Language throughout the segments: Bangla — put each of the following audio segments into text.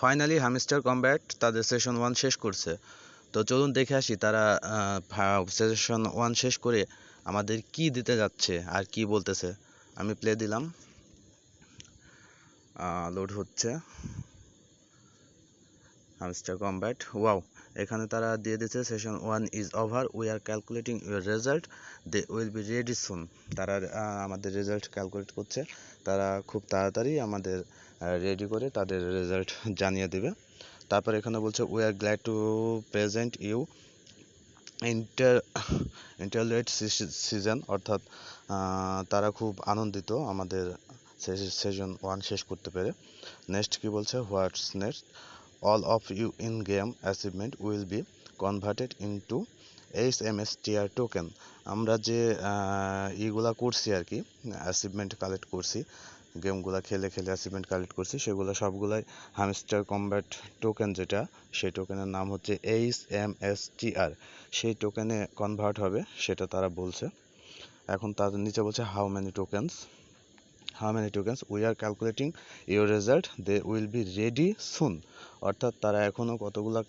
ফাইনালি হ্যামস্টার কমব্যাট তাদের সেশন 1 শেষ করছে। তো চলুন দেখে আসি তারা সেশন 1 শেষ করে আমাদের কি দিতে যাচ্ছে আর কি বলতেছে। আমি প্লে দিলাম, লোড হচ্ছে হ্যামস্টার কমব্যাট। ওয়াও, এখানে তারা দিয়ে দিচ্ছে session 1 is over, we are calculating your result, they will be ready soon. তারা আমাদের রেজাল্ট ক্যালকুলেট করছে, তারা খুব তাড়াতাড়ি আমাদের রেডি করে তাদের রেজাল্ট জানিয়ে দেবে। তারপর এখানে বলছে we are glad to present you inter interlude season, অর্থাৎ তারা খুব আনন্দিত আমাদের সেশন 1 শেষ করতে পেরে। নেক্সট কি বলছে, what's next, all of you in-game achievement will be converted into HMSTR token। আমরা যে ইগুলা করছি আর কি, অ্যাচিভমেন্ট কালেক্ট করছি, গেমগুলা খেলে খেলে অ্যাচিভমেন্ট কালেক্ট করছি, সেগুলো সবগুলাই হ্যামস্টার কমব্যাট টোকেন, যেটা সেই টোকেনের নাম হচ্ছে HMSTR, সেই টোকেনে কনভার্ট হবে, সেটা তারা বলছে। এখন তাদের নিচে বলছে how many tokens we are calculating your result, they will be ready soon। অর্থাৎ তারা এখনো কতগুলো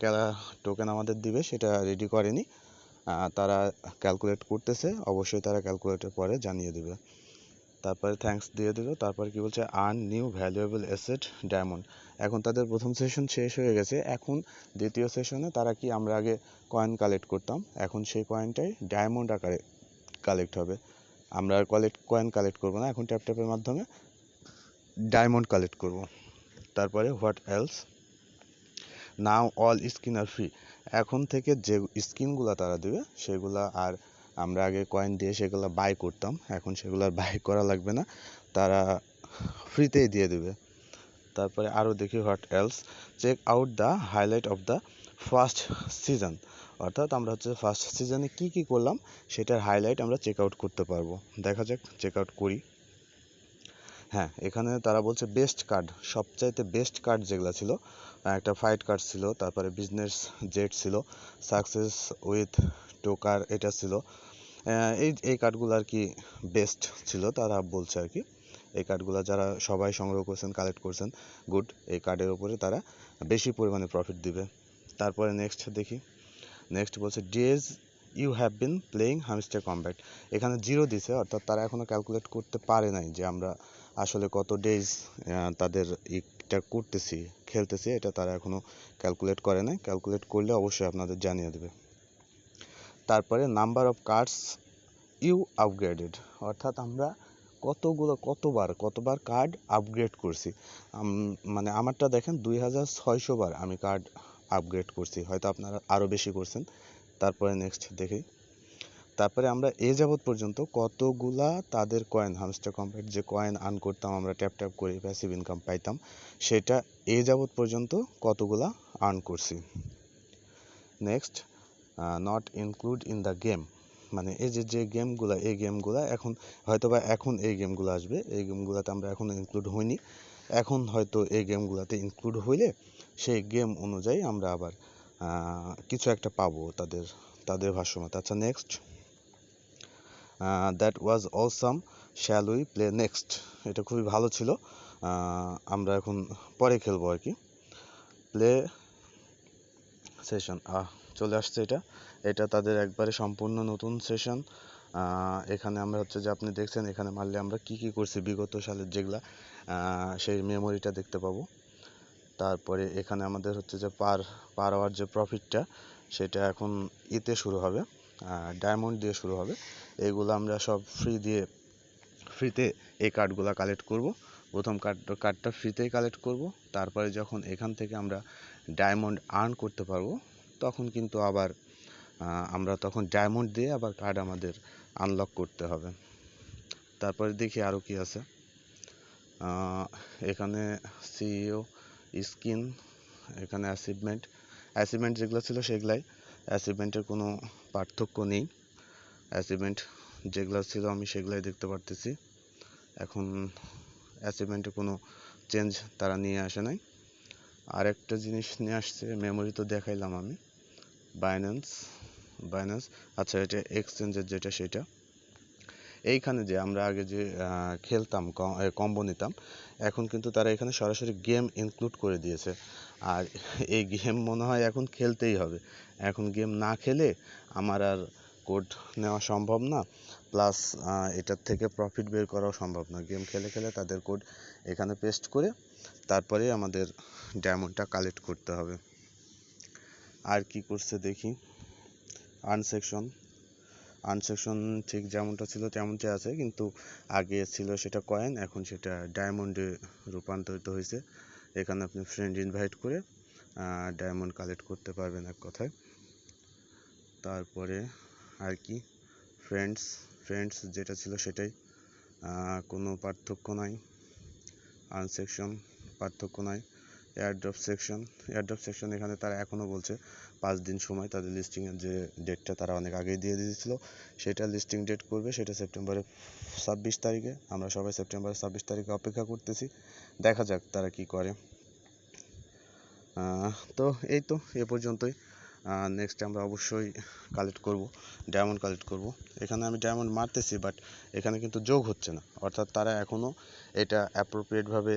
টোকেন আমাদের দিবে সেটা রেডি করেনি, তারা ক্যালকুলেট করতেছে, অবশ্যই তারা ক্যালকুলেটের পরে জানিয়ে দিবে। তারপরে থ্যাঙ্কস দিয়ে দিল। তারপর কি বলছে, earn new valuable asset diamond. এখন তাদের প্রথম সেশন শেষ হয়ে গেছে, এখন দ্বিতীয় সেশনে তারা কি, আমরা আগে কয়েন কালেক্ট করতাম, এখন সেই কয়েনটাই ডায়মন্ড আকারে কালেক্ট হবে। আমরা আর কয়েন কালেক্ট করবো না, এখন ট্যাপের মাধ্যমে ডায়মন্ড কালেক্ট করব। তারপরে what else, now all skin are free. এখন থেকে যে স্কিনগুলো তারা দেবে সেগুলা আর আমরা আগে কয়েন দিয়ে সেগুলো বাই করতাম, এখন সেগুলো আর বাই করা লাগবে না, তারা ফ্রিতেই দিয়ে দেবে। তারপরে আরও দেখি what else, check out the highlight of the first season. অর্থাৎ আমরা হচ্ছে ফার্স্ট সিজনে কী কী করলাম সেটার হাইলাইট আমরা চেক আউট করতে পারবো। দেখা যাক, চেক আউট করি। হ্যাঁ, এখানে তারা বলছে বেস্ট কার্ড, সবচাইতে বেস্ট কার্ড যেগুলো ছিল, একটা ফাইট কার্ড ছিল, তারপরে বিজনেস জেট ছিল, সাকসেস উইথ টোকার এটা ছিল, এই কার্ডগুলো আর কি বেস্ট ছিল তারা বলছে আর কি। এই কার্ডগুলো যারা সবাই সংগ্রহ করছেন, কালেক্ট করছেন, গুড, এই কার্ডের উপরে তারা বেশি পরিমাণে প্রফিট দিবে। তারপরে নেক্সট দেখি, নেক্সট বলছে days you have been playing Hamster Kombat. এখানে 0 দিছে, অর্থাৎ তারা এখনও ক্যালকুলেট করতে পারে নাই যে আমরা আসলে কত ডেজ তাদের এটা করতেছি, খেলতেছি, এটা তারা এখনও ক্যালকুলেট করে নাই, ক্যালকুলেট করলে অবশ্যই আপনাদের জানিয়ে দেবে। তারপরে number of cards you upgraded, অর্থাৎ আমরা কতবার কার্ড আপগ্রেড করছি। মানে আমারটা দেখেন 2600 বার আমি কার্ড আপগ্রেড করছি, হয়তো আপনারা আরও বেশি করছেন। তারপরে নেক্সট দেখি, তারপরে আমরা এ যাবৎ পর্যন্ত কতগুলা তাদের কয়েন, হ্যামস্টার কমব্যাট যে কয়েন আর্ন করতাম আমরা ট্যাপ করে প্যাসিভ ইনকাম পাইতাম, সেটা এ যাবৎ পর্যন্ত কতগুলা আর্ন করছি। Next, not include in the game, মানে এই যে গেমগুলো, এই গেমগুলো এখন হয়তোবা এখন এই গেমগুলো আসবে, এই গেমগুলোতে আমরা এখন ইনক্লুড হইনি, এখন হয়তো এই গেমগুলোতে ইনক্লুড হইলে সেই গেম অনুযায়ী আমরা আবার কিছু একটা পাবো তাদের ভাষ্যমতে। আচ্ছা next, that was awesome, shall we play next. এটা খুবই ভালো ছিল, আমরা এখন পরে খেলবো আর কি। প্লে সেশন চলে আসছে, এটা তাদের একবারে সম্পূর্ণ নতুন সেশন। এখানে আমরা হচ্ছে যে আপনি দেখছেন, এখানে মারলে আমরা কি কি করছি বিগত সালের যেগুলা, সেই মেমোরিটা দেখতে পাবো। তারপরে এখানে আমাদের হচ্ছে যে পার আওয়ার যে প্রফিটটা, সেটা এখন ইতে শুরু হবে, ডায়মন্ড দিয়ে শুরু হবে। এইগুলো আমরা সব ফ্রিতে এই কার্ডগুলো কালেক্ট করব। প্রথম কার্ডটা ফ্রিতেই কালেক্ট করব, তারপরে যখন এখান থেকে আমরা ডায়মন্ড আর্ন করতে পারবো, তখন কিন্তু আবার আমরা তখন ডায়মন্ড দিয়ে আবার কার্ড আমাদের আনলক করতে হবে। তারপরে দেখি আরও কি আছে, এখানে সিইও স্কিন, এখানে অ্যাচিভমেন্ট যেগুলো ছিল সেগুলাই, অ্যাচিভমেন্টের কোনো পার্থক্য নেই, অ্যাচিভমেন্ট যেগুলো ছিল আমি সেগুলাই দেখতে পারতেছি, এখন অ্যাচিভমেন্টে কোনো চেঞ্জ তারা নিয়ে আসে নাই। আরেকটা জিনিস নিয়ে আসছে, মেমোরি তো দেখাইলাম আমি, বাইন্যান্স, আচ্ছা এটা এক্সচেঞ্জের যেটা সেটা, এইখানে যে আমরা আগে যে খেলতাম কম্বো নিতাম, এখন কিন্তু তারা এখানে সরাসরি গেম ইনক্লুড করে দিয়েছে। আর এই গেম মনে হয় এখন খেলতেই হবে, এখন গেম না খেলে আমার আর কোড নেওয়া সম্ভব না, প্লাস এটার থেকে প্রফিট বের করাও সম্ভব না। গেম খেলে খেলে তাদের কোড এখানে পেস্ট করে তারপরে আমাদের ডায়মন্ডটা কালেক্ট করতে হবে। আর কি করছে দেখি, আনসেকশন ঠিক যেমনটা ছিল তেমনটাই আছে, কিন্তু আগে ছিল সেটা কয়েন, এখন সেটা ডায়মন্ডে রূপান্তরিত হয়েছে। এখানে আপনি ফ্রেন্ড ইনভাইট করে ডায়মন্ড কালেক্ট করতে পারবেন এক কথায়। তারপরে আর কি, ফ্রেন্ডস যেটা ছিল সেটাই, কোনো পার্থক্য নাই। আনসেকশন পার্থক্য নাই। এয়ারড্রপ সেকশন এখানে তারা এখনও বলছে 5 দিন সময়, তাদের লিস্টিংয়ের যে ডেটটা তারা অনেক আগেই দিয়ে দিয়েছিল, সেটা লিস্টিং ডেট করবে সেটা সেপ্টেম্বরের 26 তারিখে। আমরা সবাই সেপ্টেম্বরের 26 তারিখে অপেক্ষা করতেছি, দেখা যাক তারা কি করে। তো এই তো এ পর্যন্তই। নেক্সট আমরা অবশ্যই ডায়মন্ড কালেক্ট করব। এখানে আমি ডায়মন্ড মারতেছি, বাট এখানে কিন্তু যোগ হচ্ছে না, অর্থাৎ তারা এখনও এটা অ্যাপ্রোপ্রিয়েটভাবে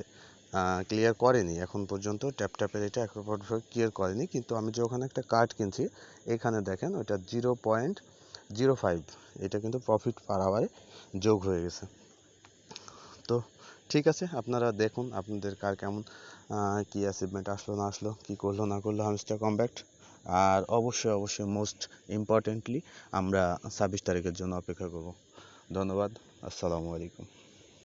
ক্লিয়ার করেনি এখন পর্যন্ত। ট্যাপের এটা অ্যাপ্রোপ্রিয়েটভাবে ক্লিয়ার করেনি, কিন্তু আমি যে ওখানে একটা কার্ড কিনছি, এখানে দেখেন ওটা 0.05, এটা কিন্তু প্রফিট পার আওয়ারে যোগ হয়ে গেছে। তো ঠিক আছে, আপনারা দেখুন আপনাদের কার কেমন কি অ্যাচিভমেন্ট আসলো না আসলো, কি করলো না করলো হামস্টার কমব্যাট। আর অবশ্যই মোস্ট ইম্পর্টেন্টলি আমরা 26 তারিখের জন্য অপেক্ষা করব। ধন্যবাদ, আসসালামু আলাইকুম।